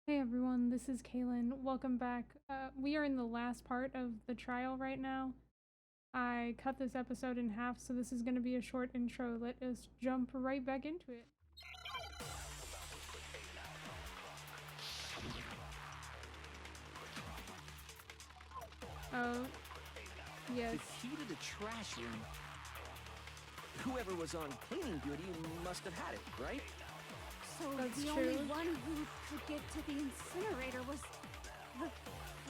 Hey everyone, this is Kaahlan. Welcome back. We are in the last part of the trial right now. I cut this episode in half, so this is going to be a short intro. Let us jump right back into it. Oh, yes. The key to the trash room. Whoever was on cleaning duty must have had it, right? So That's the true. only one who could get to the incinerator was the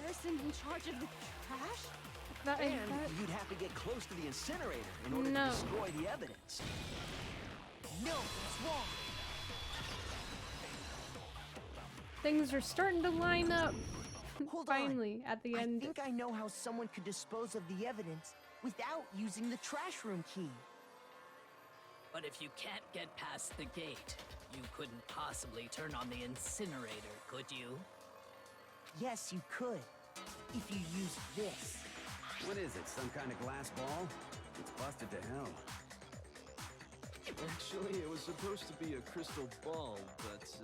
person in charge of the trash? And you'd have to get close to the incinerator in order No. to destroy the evidence. No, that's wrong. Things are starting to line up. Hold Finally, at the end. I think I know how someone could dispose of the evidence without using the trash room key. But if you can't get past the gate, you couldn't possibly turn on the incinerator, could you? Yes, you could. If you use this. What is it, some kind of glass ball? It's busted to hell. Actually, it was supposed to be a crystal ball, but,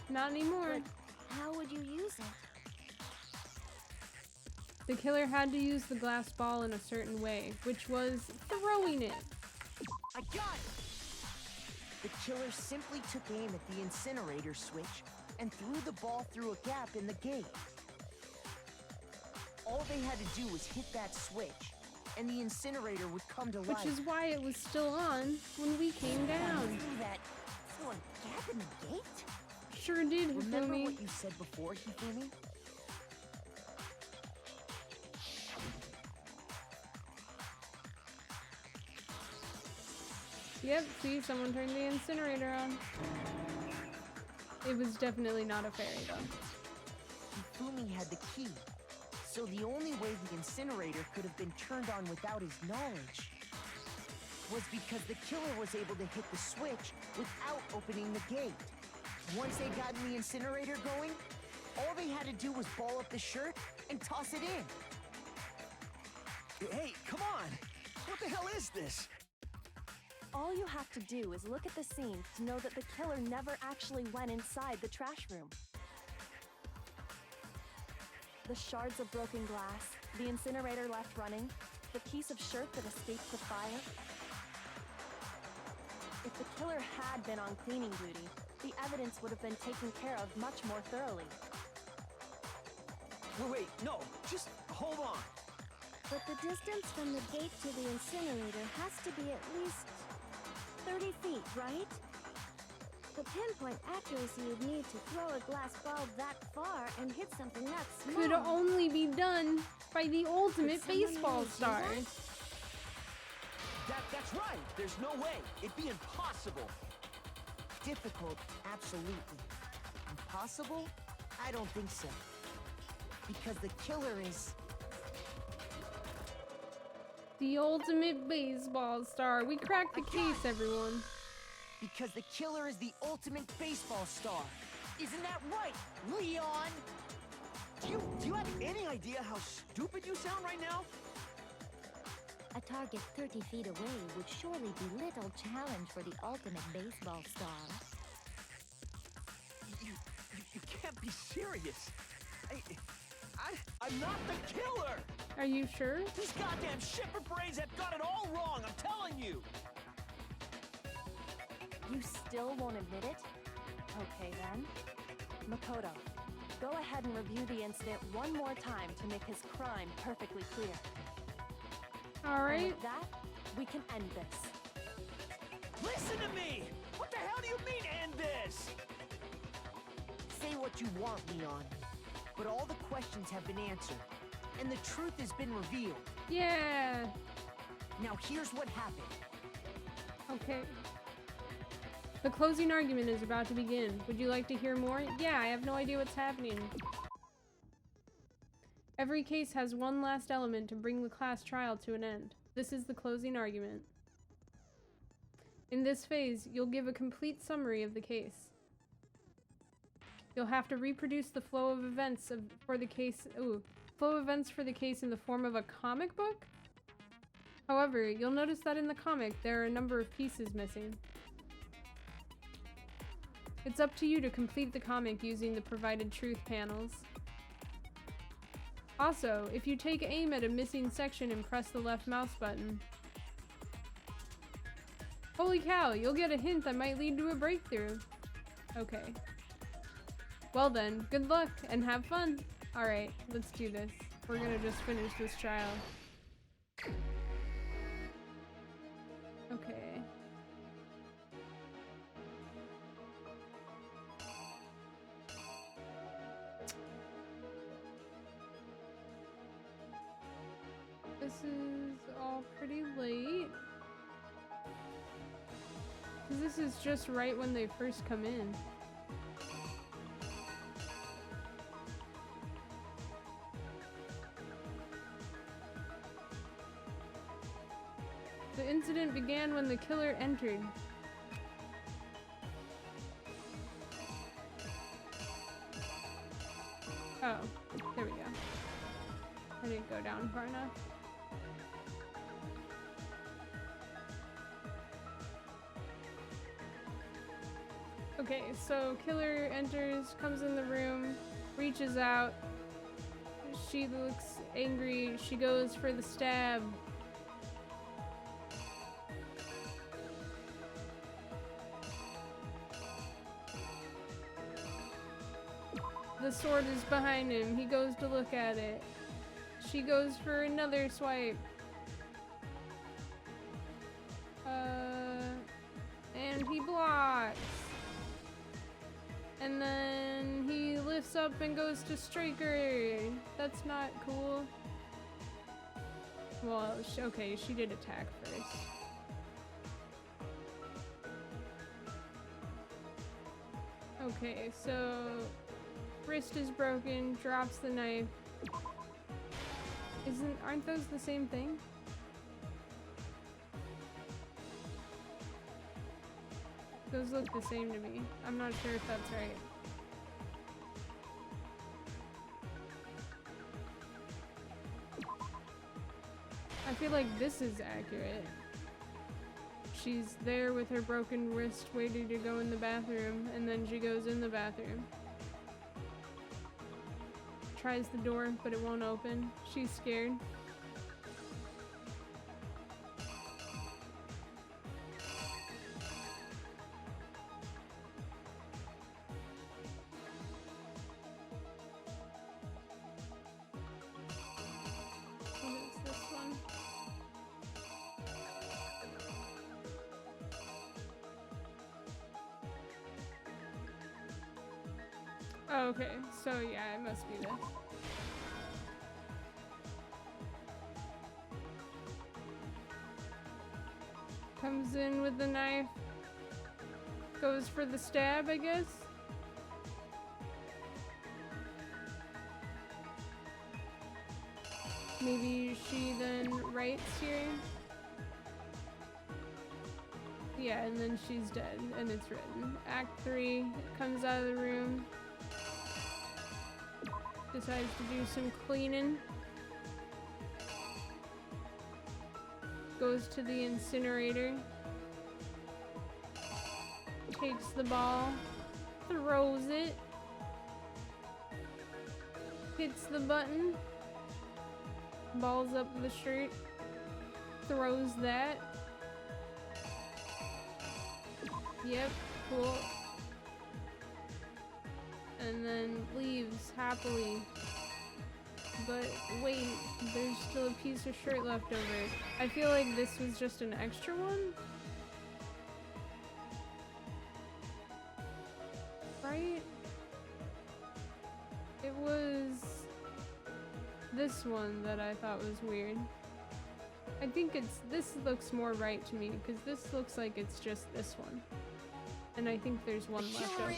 Not anymore. But how would you use it? The killer had to use the glass ball in a certain way, which was throwing it. I got it! The killer simply took aim at the incinerator switch and threw the ball through a gap in the gate. All they had to do was hit that switch, and the incinerator would come to life. Which is why it was still on when we came down. Through that through a gap in the gate? Sure did, Remember Hifumi. what you said before, Hifumi? Yep, see, someone turned the incinerator on. It was definitely not a fairy, though. Hifumi had the key, so the only way the incinerator could have been turned on without his knowledge was because the killer was able to hit the switch without opening the gate. Once they got the incinerator going, all they had to do was ball up the shirt and toss it in. hey, come on! What the hell is this? All you have to do is look at the scene to know that the killer never actually went inside the trash room. The shards of broken glass, the incinerator left running, the piece of shirt that escaped the fire. If the killer had been on cleaning duty, the evidence would have been taken care of much more thoroughly. Wait, no, just hold on. But the distance from the gate to the incinerator has to be at least 30 feet, right? The pinpoint accuracy you'd need to throw a glass ball that far and hit something that small. Could only be done by the ultimate someone baseball really do star. that? That's right. There's no way. It'd be impossible. Difficult, absolutely. Impossible? I don't think so. Because the killer is... The ultimate baseball star. We cracked the case, everyone. Because the killer is the ultimate baseball star. Isn't that right, Leon? Do you have any idea how stupid you sound right now? A target 30 feet away would surely be little challenge for the ultimate baseball star. You can't be serious. I'm not the killer! Are you sure? These goddamn shipper brains have got it all wrong, I'm telling you! You still won't admit it? Okay then. Makoto, go ahead and review the incident one more time to make his crime perfectly clear. And Alright. with that, we can end this. Listen to me! What the hell do you mean, end this? Say what you want, Leon. But all the questions have been answered. And the truth has been revealed. Yeah. Now here's what happened. Okay. The closing argument is about to begin. Would you like to hear more? Yeah, I have no idea what's happening. Every case has one last element to bring the class trial to an end. This is the closing argument. In this phase, you'll give a complete summary of the case. You'll have to reproduce the flow of events for the case in the form of a comic book? However, you'll notice that in the comic, there are a number of pieces missing. It's up to you to complete the comic using the provided truth panels. Also, if you take aim at a missing section and press the left mouse button. Holy cow, you'll get a hint that might lead to a breakthrough. Okay. Well then, good luck and have fun. Alright, let's do this. We're gonna just finish this trial. Okay. This is all pretty late. 'Cause this is just right when they first come in. The incident began when the killer entered. Oh, there we go. I didn't go down far enough. Okay, so killer enters, comes in the room, reaches out. She looks angry. She goes for the stab. The sword is behind him. He goes to look at it. She goes for another swipe. And he blocks. And then he lifts up and goes to strike her. That's not cool. Well, okay, she did attack first. Okay, so wrist is broken, drops the knife. Aren't those the same thing? Those look the same to me. I'm not sure if that's right. I feel like this is accurate. She's there with her broken wrist waiting to go in the bathroom, and then she goes in the bathroom. Tries the door, but it won't open. She's scared. What is this one? Oh, okay, so yeah, it must be this. Comes in with the knife. Goes for the stab, I guess. Maybe she then writes here. Yeah, and then she's dead, and it's written. Act 3, comes out of the room. Decides to do some cleaning. Goes to the incinerator. Takes the ball. Throws it. Hits the button. Balls up the shirt. Throws that. Yep, cool. And then leaves happily. But wait, there's still a piece of shirt left over. I feel like this was just an extra one? Right? It was this one that I thought was weird. I think this looks more right to me, because this looks like it's just this one. And I think there's one left over.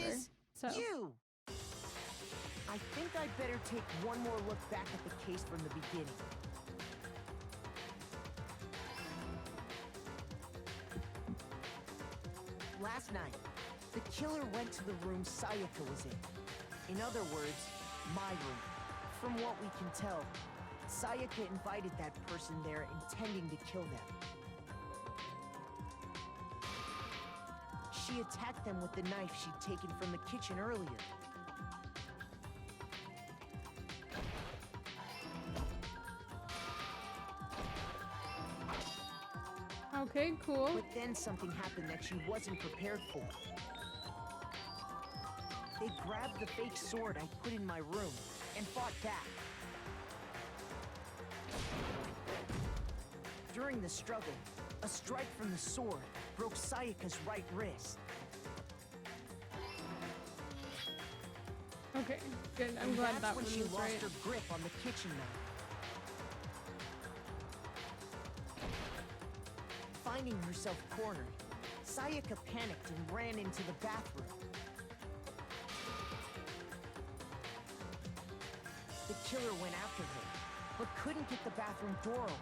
So. You! I think I'd better take one more look back at the case from the beginning. Last night, the killer went to the room Sayaka was in. In other words, my room. From what we can tell, Sayaka invited that person there intending to kill them. She attacked them with the knife she'd taken from the kitchen earlier. Okay, cool. But then something happened that she wasn't prepared for. They grabbed the fake sword I put in my room and fought back. During the struggle, a strike from the sword broke Sayaka's right wrist. Okay, good. I'm And glad that's that when one she was lost right. her grip on the kitchen knife. Finding herself cornered, Sayaka panicked and ran into the bathroom. The killer went after her, but couldn't get the bathroom door open.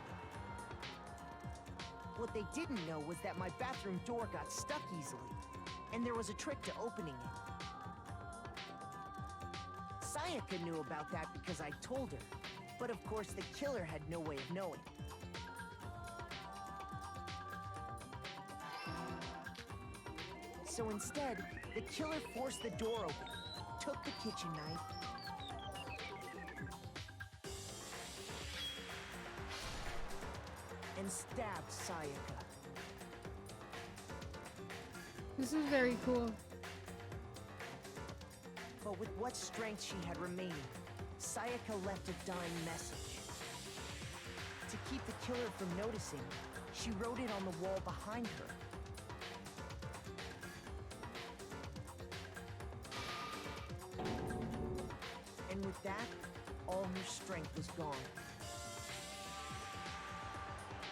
What they didn't know was that my bathroom door got stuck easily, and there was a trick to opening it. Sayaka knew about that because I told her, but of course the killer had no way of knowing. So instead, the killer forced the door open, took the kitchen knife, and stabbed Sayaka. This is very cool. But with what strength she had remaining, Sayaka left a dying message. To keep the killer from noticing, she wrote it on the wall behind her. And with that, all her strength was gone.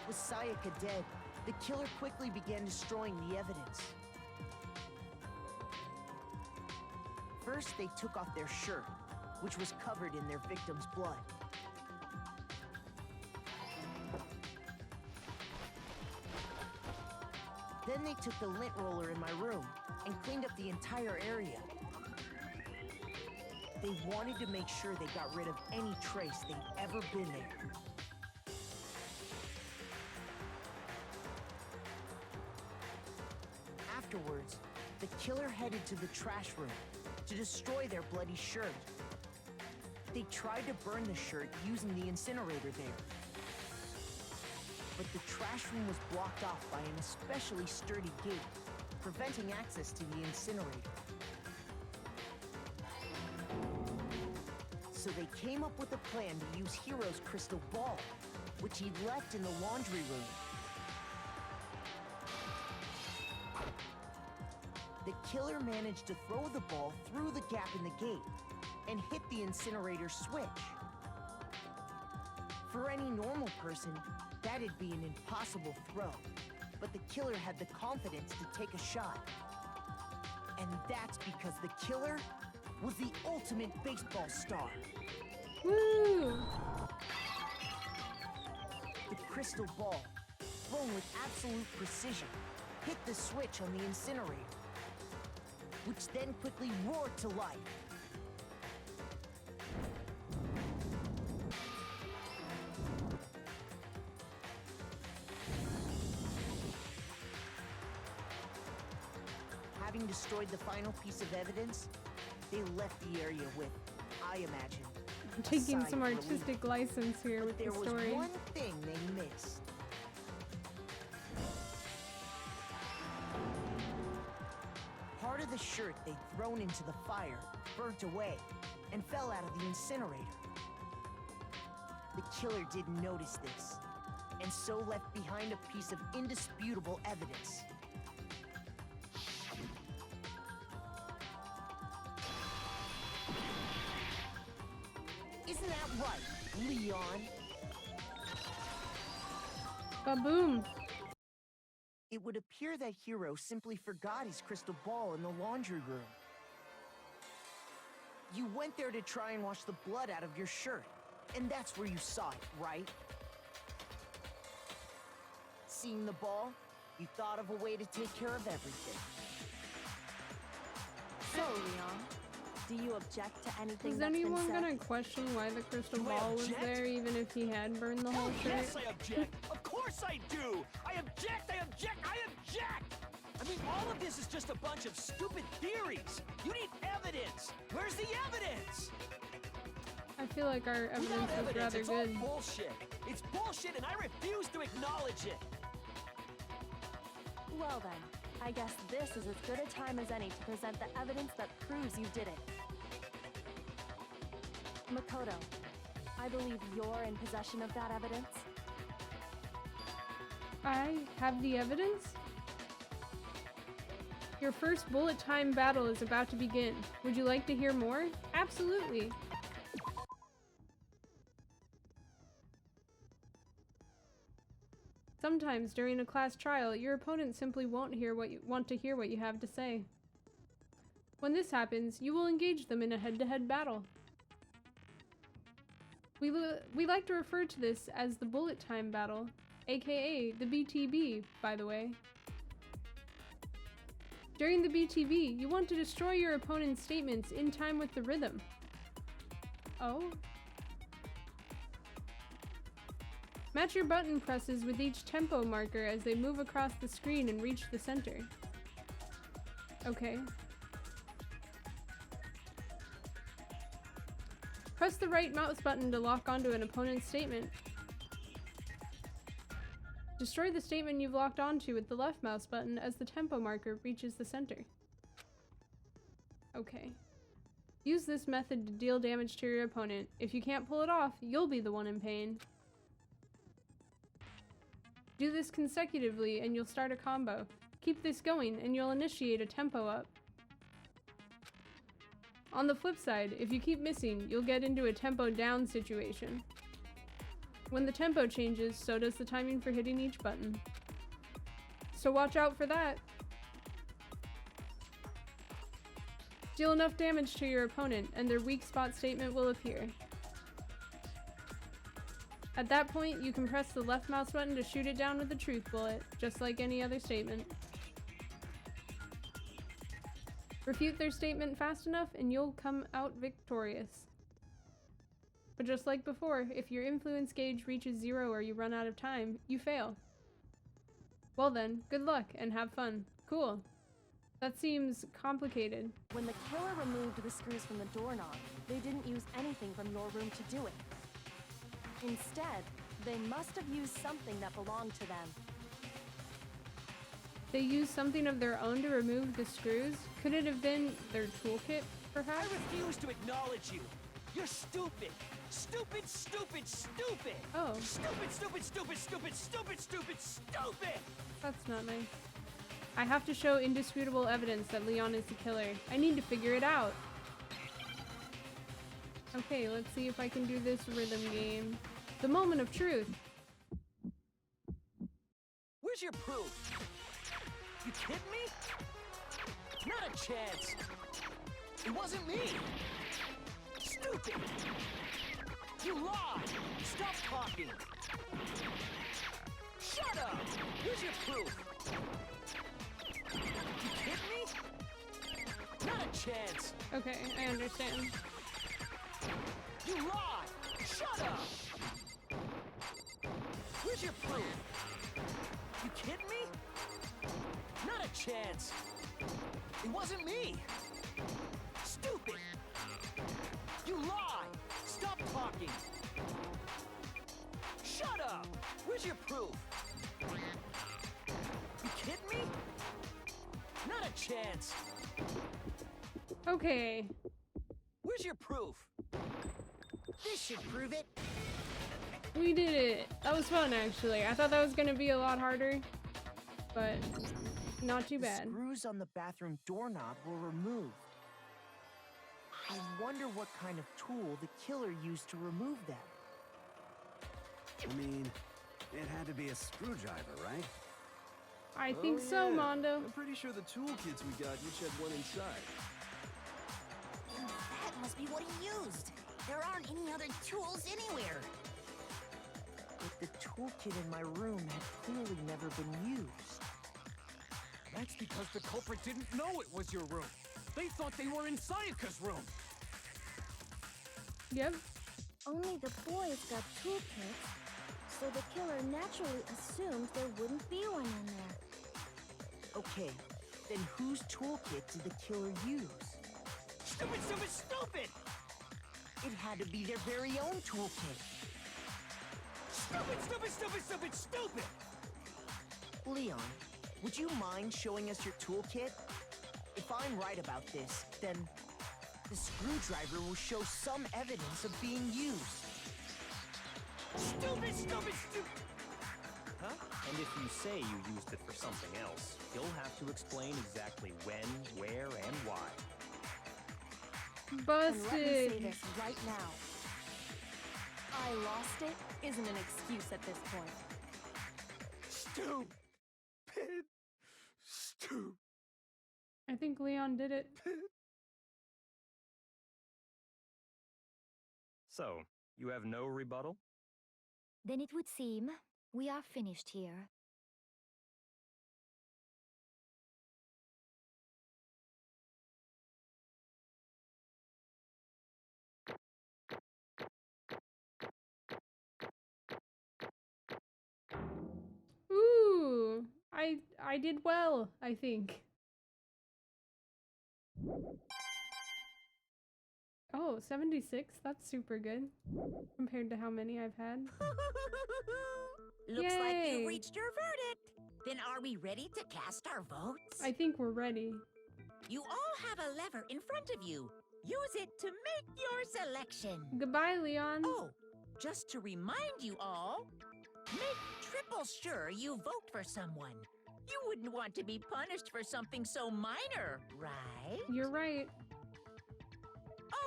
With Sayaka dead, the killer quickly began destroying the evidence. First, they took off their shirt, which was covered in their victim's blood. Then they took the lint roller in my room and cleaned up the entire area. They wanted to make sure they got rid of any trace they'd ever been there. Afterwards, the killer headed to the trash room to destroy their bloody shirt. They tried to burn the shirt using the incinerator there. But the trash room was blocked off by an especially sturdy gate, preventing access to the incinerator. So they came up with a plan to use Hiro's crystal ball, which he'd left in the laundry room. The killer managed to throw the ball through the gap in the gate and hit the incinerator switch. For any normal person, that'd be an impossible throw, but the killer had the confidence to take a shot. And that's because the killer was the ultimate baseball star. Woo! The crystal ball, thrown with absolute precision, hit the switch on the incinerator, which then quickly roared to life. Having destroyed the final piece of evidence, they left the area with, I imagine, I'm taking sigh some of relief. artistic license here But with there the was story. one thing they missed. Part of the shirt they'd thrown into the fire burnt away and fell out of the incinerator. The killer didn't notice this, and so left behind a piece of indisputable evidence. Isn't that right, Leon? Ba-boom! It would appear that Hiro simply forgot his crystal ball in the laundry room. You went there to try and wash the blood out of your shirt, and that's where you saw it, right? Seeing the ball, you thought of a way to take care of everything. So, Leon, do you object to anything Is that's been anyone said? gonna question why the crystal Do I ball was object? there even if he had burned the whole Oh, shirt? yes, I object! Of course I do! I object! I object! I object! I'm I mean, all of this is just a bunch of stupid theories. You need evidence. Where's the evidence? I feel like our evidence Without is evidence, rather it's good. all bullshit. It's bullshit, and I refuse to acknowledge it. Well then, I guess this is as good a time as any to present the evidence that proves you did it. Makoto, I believe you're in possession of that evidence. I have the evidence? Your first bullet time battle is about to begin. Would you like to hear more? Absolutely. Sometimes during a class trial, your opponent simply won't want to hear what you have to say. When this happens, you will engage them in a head-to-head battle. We like to refer to this as the bullet time battle, aka the BTB, by the way. During the BTB, you want to destroy your opponent's statements in time with the rhythm. Oh? Match your button presses with each tempo marker as they move across the screen and reach the center. Okay. Press the right mouse button to lock onto an opponent's statement. Destroy the statement you've locked onto with the left mouse button as the tempo marker reaches the center. Okay. Use this method to deal damage to your opponent. If you can't pull it off, you'll be the one in pain. Do this consecutively and you'll start a combo. Keep this going and you'll initiate a tempo up. On the flip side, if you keep missing, you'll get into a tempo down situation. When the tempo changes, so does the timing for hitting each button. So watch out for that. Deal enough damage to your opponent and their weak spot statement will appear. At that point, you can press the left mouse button to shoot it down with a truth bullet, just like any other statement. Refute their statement fast enough and you'll come out victorious. But just like before, if your influence gauge reaches 0 or you run out of time, you fail. Well then, good luck and have fun. Cool. That seems complicated. When the killer removed the screws from the doorknob, they didn't use anything from your room to do it. Instead, they must have used something that belonged to them. They used something of their own to remove the screws? Could it have been their toolkit, I perhaps? refuse to acknowledge you. You're stupid. Stupid, stupid, stupid. Oh. Stupid, stupid, stupid, stupid, stupid, stupid, stupid. That's not nice. I have to show indisputable evidence that Leon is the killer. I need to figure it out. Okay, let's see if I can do this rhythm game. The moment of truth. Where's your proof? You kidding me? Not a chance. It wasn't me. Stupid. You lied. Stop talking. Shut up. Here's your proof. You kidding me? Not a chance. Okay, I understand. You lied. Shut up. Where's your proof? You kidding me? Not a chance. It wasn't me. Stupid. You lie. Stop talking. Shut up. Where's your proof? You kidding me? Not a chance. Okay. Where's your proof? This should prove it. We did it. That was fun, actually. I thought that was gonna be a lot harder, but not too bad. The screws on the bathroom doorknob were removed. I wonder what kind of tool the killer used to remove them. I mean, it had to be a screwdriver, right? I think so, Mondo. I'm pretty sure the toolkits we got each had one inside. That must be what he used. There aren't any other tools anywhere. But the toolkit in my room had clearly never been used. That's because the culprit didn't know it was your room. They thought they were in Sayaka's room. Yep. Only the boys got toolkits, so the killer naturally assumed there wouldn't be one in there. Okay, Then whose toolkit did the killer use? Stupid, stupid, stupid! It had to be their very own toolkit. Stupid, stupid, stupid, stupid, stupid! Leon, would you mind showing us your toolkit? If I'm right about this, then the screwdriver will show some evidence of being used. Stupid, stupid, stupid! Huh? And if you say you used it for something else, you'll have to explain exactly when, where, and why. And let me say Busted. this right now. I lost it isn't an excuse at this point. Stupid! Stupid! I think Leon did it. So, you have no rebuttal? Then it would seem we are finished here. Ooh, I did well, I think. Oh, 76? That's super good compared to how many I've had. Looks like Yay. you reached your verdict. Then are we ready to cast our votes? I think we're ready. You all have a lever in front of you. Use it to make your selection. Goodbye, Leon. Oh, just to remind you all, make triple sure you vote for someone. You wouldn't want to be punished for something so minor, right? You're right.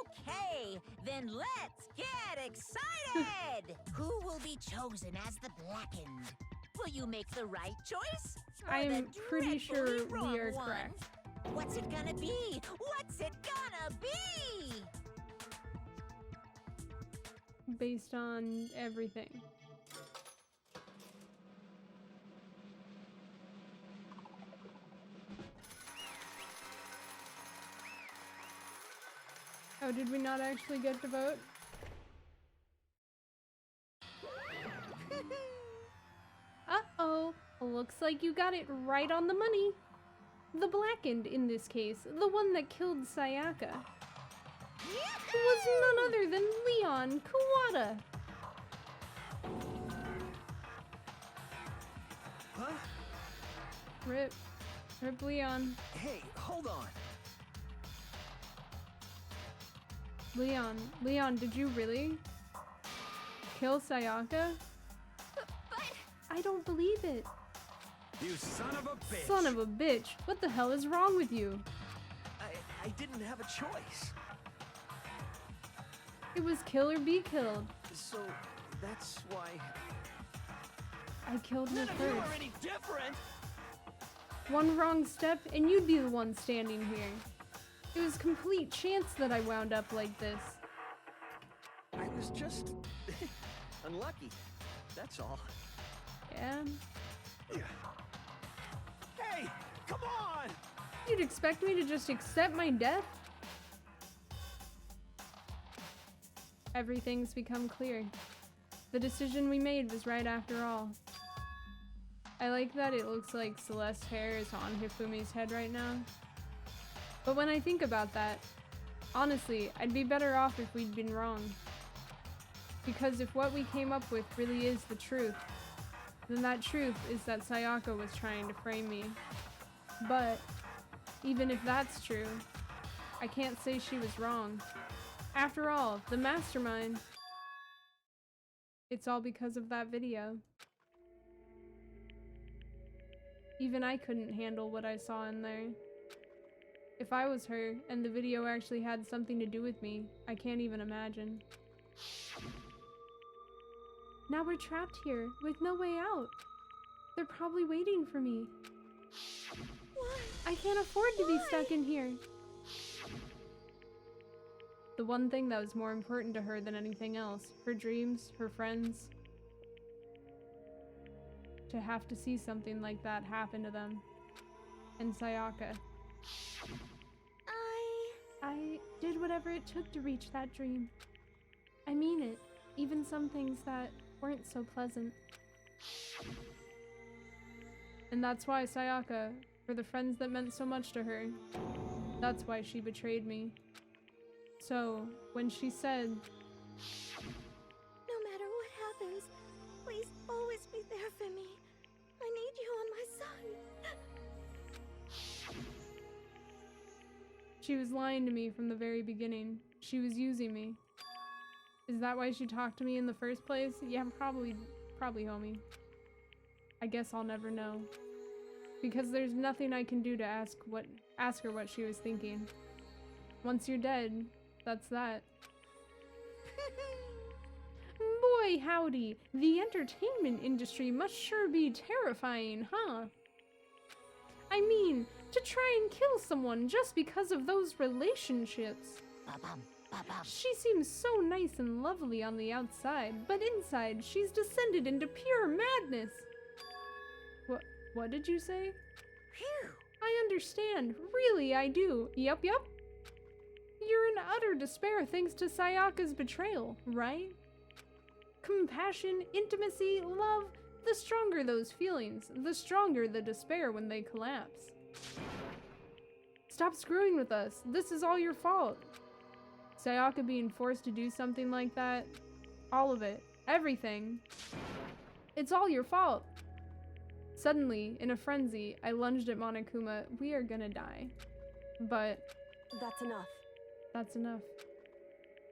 Okay, then let's get excited! Who will be chosen as the blackened? Will you make the right choice? Or I the am pretty sure dreadfully we are wrong one? correct. What's it gonna be? What's it gonna be? Based on everything. Oh, did we not actually get to vote? Uh-oh. Looks like you got it right on the money. The blackened, in this case, the one that killed Sayaka, was none other than Leon Kuwata. Huh? Rip. Rip Leon. Hey, hold on. Leon, did you really kill Sayaka? But I don't believe it. You son of a bitch! Son of a bitch. What the hell is wrong with you? I didn't have a choice. It was kill or be killed. So, that's why... I killed her None of you are first. any different! One wrong step and you'd be the one standing here. It was complete chance that I wound up like this. I was just... unlucky. That's all. Yeah? Hey, come on! You'd expect me to just accept my death? Everything's become clear. The decision we made was right after all. I like that it looks like Celeste's hair is on Hifumi's head right now. But when I think about that, honestly, I'd be better off if we'd been wrong. Because if what we came up with really is the truth, then that truth is that Sayaka was trying to frame me. But even if that's true, I can't say she was wrong. After all, the mastermind, it's all because of that video. Even I couldn't handle what I saw in there. If I was her, and the video actually had something to do with me, I can't even imagine. Now we're trapped here, with no way out. They're probably waiting for me. I can't afford to be stuck in here. The one thing that was more important to her than anything else, her dreams, her friends. To have to see something like that happen to them. And Sayaka. I did whatever it took to reach that dream. I mean it, even some things that weren't so pleasant. And that's why Sayaka, for the friends that meant so much to her. That's why she betrayed me. So, when she said, No matter what happens, please always be there for me. I need you on my side. she was lying to me from the very beginning. She was using me. Is that why she talked to me in the first place? Yeah, probably, homie. I guess I'll never know. Because there's nothing I can do to ask her what she was thinking. Once you're dead, that's that. Boy howdy, the entertainment industry must sure be terrifying, huh? I mean, to try and kill someone just because of those relationships. She seems so nice and lovely on the outside, but inside she's descended into pure madness. What did you say? Phew. I understand. Really, I do. Yup. You're in utter despair thanks to Sayaka's betrayal, right? Compassion, intimacy, love, the stronger those feelings, the stronger the despair when they collapse. Stop screwing with us. This is all your fault. Sayaka being forced to do something like that, all of it, everything. It's all your fault. Suddenly, in a frenzy, I lunged at Monokuma. We are gonna die. But That's enough. that's enough.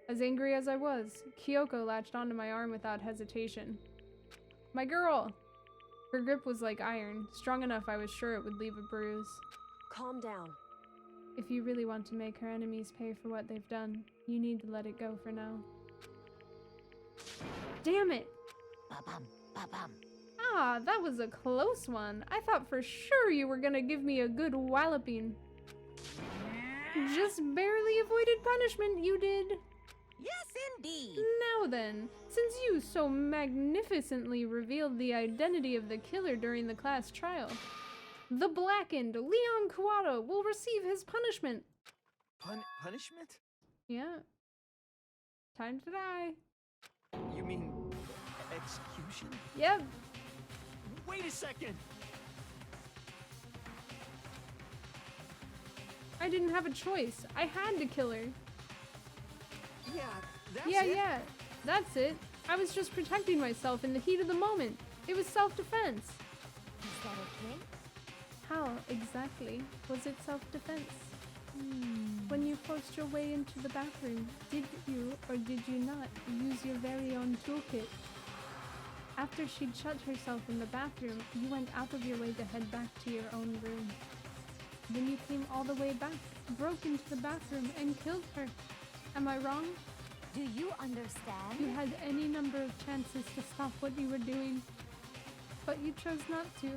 As angry as I was, Kyoko latched onto my arm without hesitation. My girl! Her grip was like iron, strong enough I was sure it would leave a bruise. Calm down. If you really want to make her enemies pay for what they've done, you need to let it go for now. Damn it! Ah, that was a close one. I thought for sure you were gonna give me a good walloping. Just barely avoided punishment, you did. Yes, indeed. Now then, since you so magnificently revealed the identity of the killer during the class trial, the blackened Leon Kuwata will receive his punishment. Punishment? Yeah. Time to die. You mean execution? Yep. Wait a second! I didn't have a choice. I had to kill her. Yeah, that's Yeah, it. yeah. That's it. I was just protecting myself in the heat of the moment. It was self-defense. Is that okay? How exactly was it self-defense? When you forced your way into the bathroom, did you or did you not use your very own toolkit? After she'd shut herself in the bathroom, you went out of your way to head back to your own room. Then you came all the way back, broke into the bathroom, and killed her. Am I wrong? Do you understand? You had any number of chances to stop what you were doing, but you chose not to.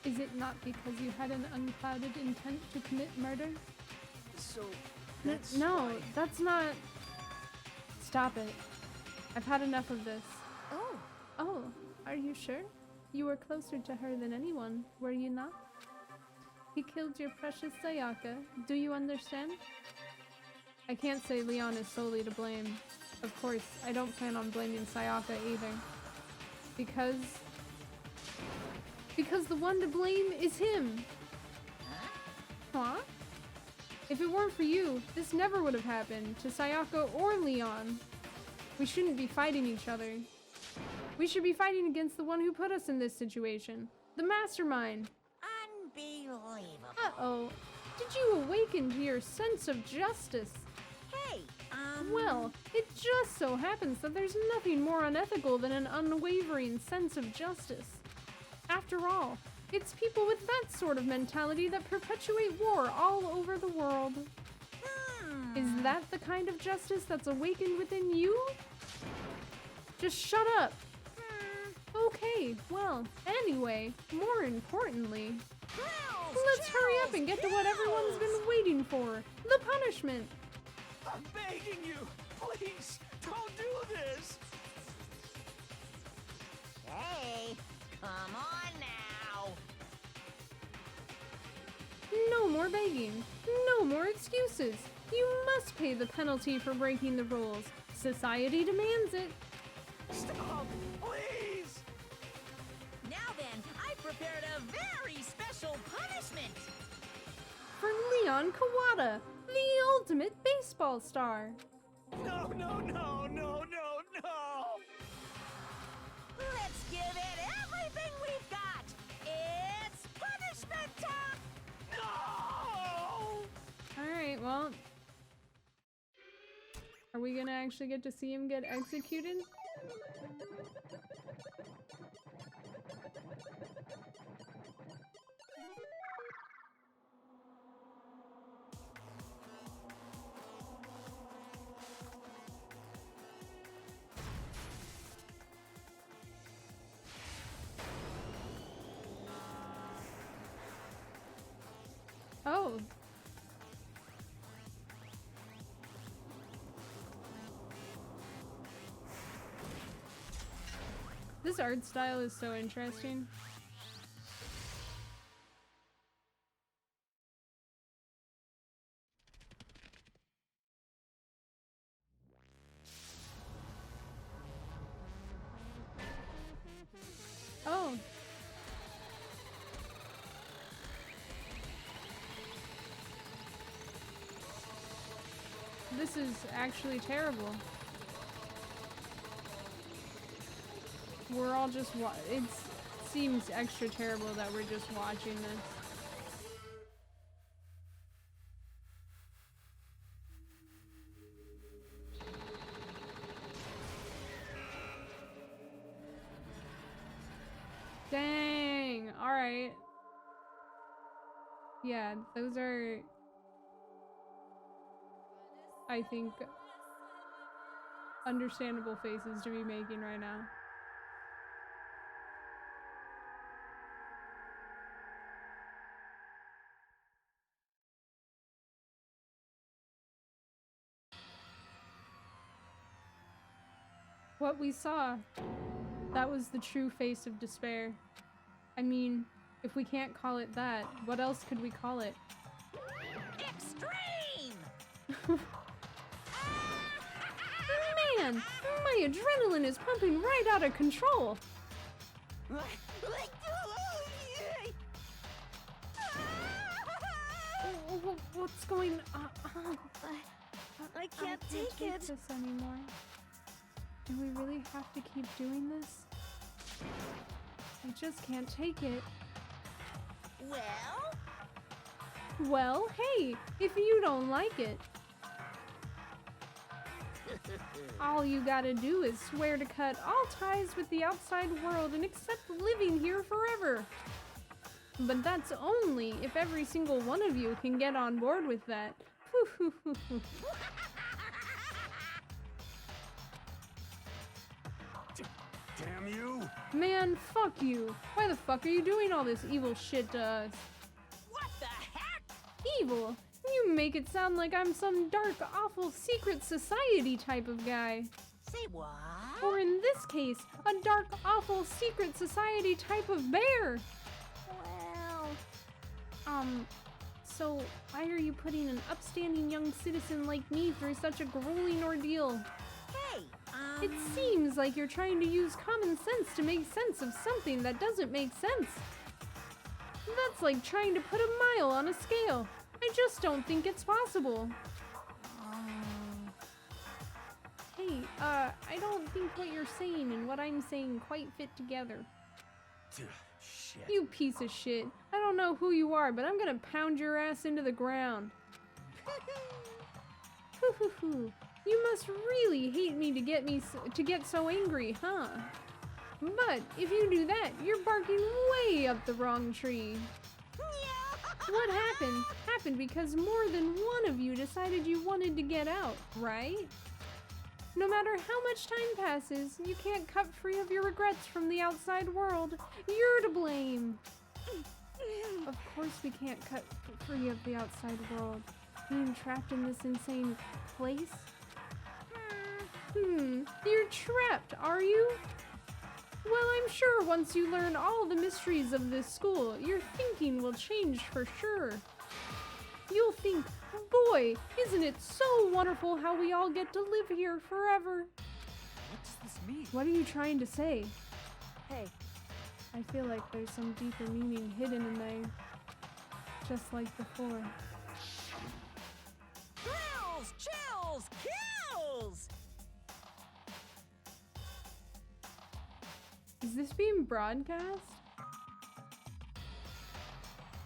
Is it not because you had an unclouded intent to commit murder? So, that's No, why- that's not... Stop it. I've had enough of this. Oh, are you sure? You were closer to her than anyone, were you not? He killed your precious Sayaka. Do you understand? I can't say Leon is solely to blame. Of course, I don't plan on blaming Sayaka either. Because the one to blame is him. Huh? If it weren't for you, this never would have happened to Sayaka or Leon. We shouldn't be fighting each other. We should be fighting against the one who put us in this situation. The mastermind. Unbelievable. Uh-oh. Did you awaken to your sense of justice? Hey, Well, it just so happens that there's nothing more unethical than an unwavering sense of justice. After all, it's people with that sort of mentality that perpetuate war all over the world. Is that the kind of justice that's awakened within you? Just shut up. Okay, well, anyway, more importantly, let's hurry up and get to what everyone's been waiting for, the punishment. I'm begging you! Please, don't do this! Hey, come on now. No more begging, no more excuses. You must pay the penalty for breaking the rules. Society demands it. Stop! Please! Now then, I prepared a very special special punishment. For Leon Kawada, the ultimate baseball star. No, no, no, no, no, no! Let's give it everything we've got. It's punishment time. No! Alright, well. Are we gonna actually get to see him get executed? Oh. This art style is so interesting. Oh. This is actually terrible. We're all just it seems extra terrible that we're just watching this. Dang, alright. Yeah, those are, I think, understandable faces to be making right now. What we saw, that was the true face of despair. I mean, if we can't call it that, what else could we call it? Extreme! Man, my adrenaline is pumping right out of control. What's going on? I can't take it. This anymore. Do we really have to keep doing this? I just can't take it. Well? Well, hey, if you don't like it, all you gotta do is swear to cut all ties with the outside world and accept living here forever. But that's only if every single one of you can get on board with that. Damn you! Man, fuck you. Why the fuck are you doing all this evil shit to us? What the heck? Evil? You make it sound like I'm some dark, awful secret society type of guy. Say what? Or in this case, a dark, awful secret society type of bear. Well, so why are you putting an upstanding young citizen like me through such a grueling ordeal? Hey, It seems like you're trying to use common sense to make sense of something that doesn't make sense. That's like trying to put a mile on a scale. I just don't think it's possible. Hey, I don't think what you're saying and what I'm saying quite fit together. Shit. You piece of shit. I don't know who you are, but I'm gonna pound your ass into the ground. You must really hate me to get so angry, huh? But if you do that, you're barking way up the wrong tree. What happened? Happened because more than one of you decided you wanted to get out, right? No matter how much time passes, you can't cut free of your regrets from the outside world. You're to blame. Of course we can't cut free of the outside world. Being trapped in this insane place? You're trapped, are you? Well, I'm sure once you learn all the mysteries of this school, your thinking will change for sure. You'll think, boy, isn't it so wonderful how we all get to live here forever? What does this mean? What are you trying to say? Hey, I feel like there's some deeper meaning hidden in there. just like before. Thrills, chills, kills! Is this being broadcast?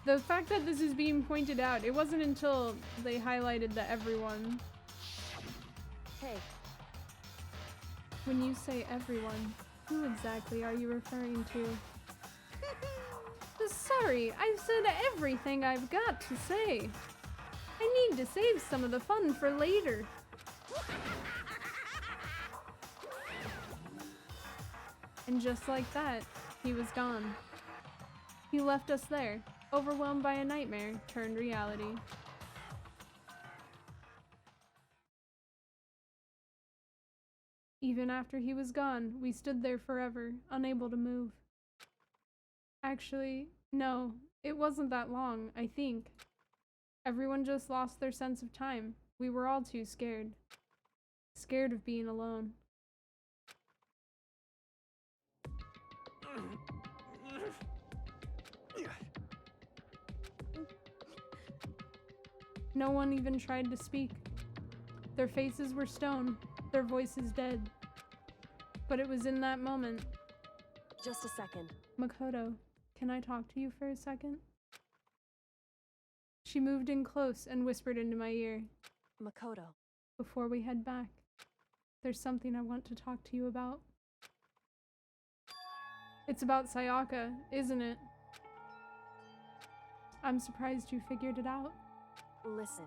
The fact that this is being pointed out, it wasn't until they highlighted the everyone. Hey, When you say everyone, who exactly are you referring to? Sorry, I've said everything I've got to say. I need to save some of the fun for later. And just like that, he was gone. He left us there, overwhelmed by a nightmare turned reality. Even after he was gone, we stood there forever, unable to move. Actually, no, it wasn't that long, I think. Everyone just lost their sense of time. We were all too scared. Scared of being alone. No one even tried to speak. Their faces were stone, their voices dead. But it was in that moment. just a second. Makoto, can I talk to you for a second? She moved in close and whispered into my ear. Makoto. Before we head back, there's something I want to talk to you about. It's about Sayaka, isn't it? I'm surprised you figured it out. Listen.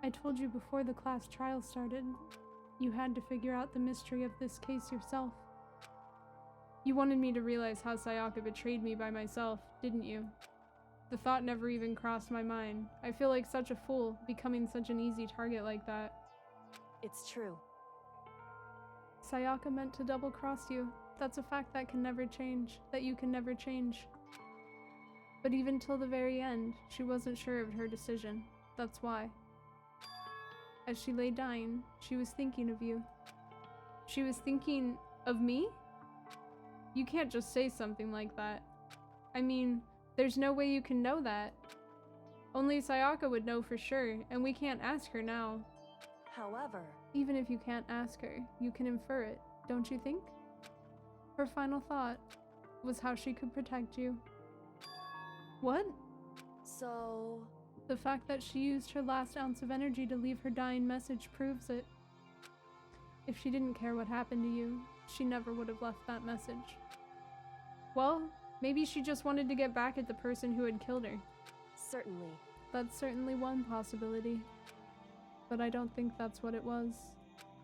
I told you before the class trial started, you had to figure out the mystery of this case yourself. You wanted me to realize how Sayaka betrayed me by myself, didn't you? The thought never even crossed my mind. I feel like such a fool, becoming such an easy target like that. It's true. Sayaka meant to double-cross you. That's a fact that can never change, that you can never change. But even till the very end, she wasn't sure of her decision. That's why. As she lay dying, she was thinking of you. She was thinking of me? You can't just say something like that. I mean, there's no way you can know that. Only Sayaka would know for sure, and we can't ask her now. However, even if you can't ask her, you can infer it, don't you think? Her final thought was how she could protect you. What? so... The fact that she used her last ounce of energy to leave her dying message proves it. If she didn't care what happened to you, she never would have left that message. Well, maybe she just wanted to get back at the person who had killed her. Certainly. That's certainly one possibility. But I don't think that's what it was.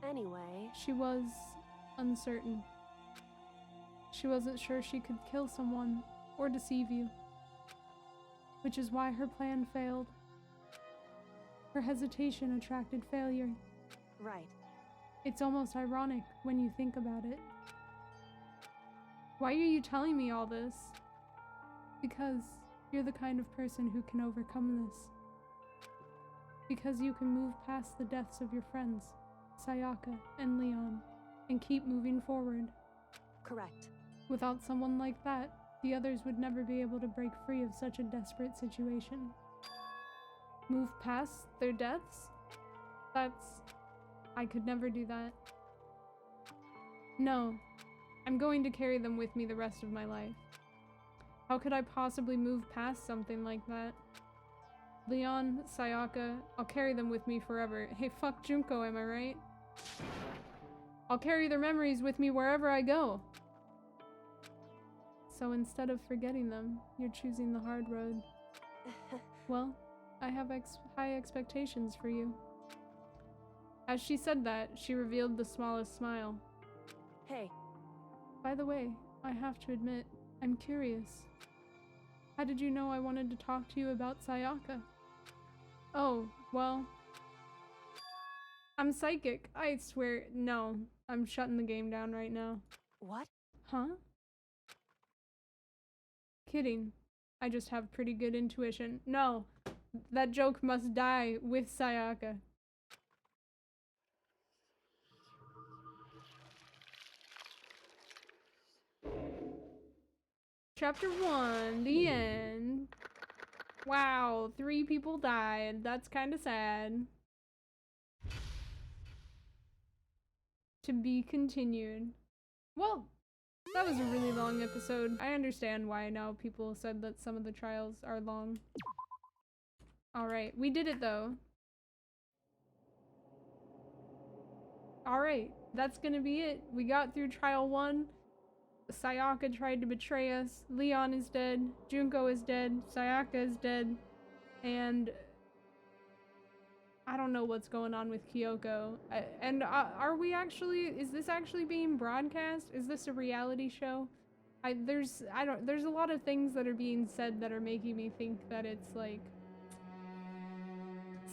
Anyway... She was uncertain. She wasn't sure she could kill someone or deceive you. Which is why her plan failed. Her hesitation attracted failure. Right. It's almost ironic when you think about it. Why are you telling me all this? Because you're the kind of person who can overcome this. Because you can move past the deaths of your friends, Sayaka and Leon, and keep moving forward. Correct. Without someone like that, the others would never be able to break free of such a desperate situation. Move past their deaths? I could never do that. No, I'm going to carry them with me the rest of my life. How could I possibly move past something like that? Leon, Sayaka, I'll carry them with me forever. Hey, fuck Junko, am I right? I'll carry their memories with me wherever I go. So instead of forgetting them, you're choosing the hard road. Well, I have high expectations for you. As she said that, she revealed the smallest smile. Hey. By the way, I have to admit, I'm curious. How did you know I wanted to talk to you about Sayaka? Oh, well... I'm psychic, I swear. No, I'm shutting the game down right now. What? Huh? Kidding. I just have pretty good intuition. No, that joke must die with Sayaka. Chapter 1, the end. Wow, 3 people died. That's kind of sad. To be continued. Well, that was a really long episode. I understand why now people said that some of the trials are long. Alright, we did it though. Alright, that's gonna be it. We got through trial 1. Sayaka tried to betray us. Leon is dead. Junko is dead. Sayaka is dead. And I don't know what's going on with Kyoko. Are we actually, is this actually being broadcast? Is this a reality show? There's a lot of things that are being said that are making me think that it's like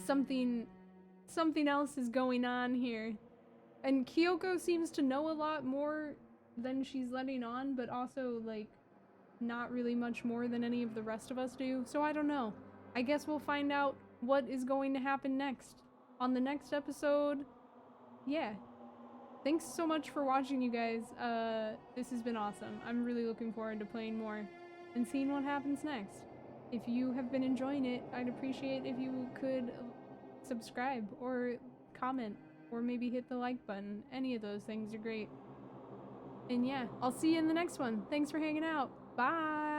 something else is going on here. And Kyoko seems to know a lot more than she's letting on, but also like not really much more than any of the rest of us do. So I don't know. I guess we'll find out what is going to happen next on the next episode. Yeah. Thanks so much for watching, you guys. This has been awesome. I'm really looking forward to playing more and seeing what happens next. If you have been enjoying it, I'd appreciate if you could subscribe or comment or maybe hit the like button. Any of those things are great. And yeah, I'll see you in the next one. Thanks for hanging out. Bye!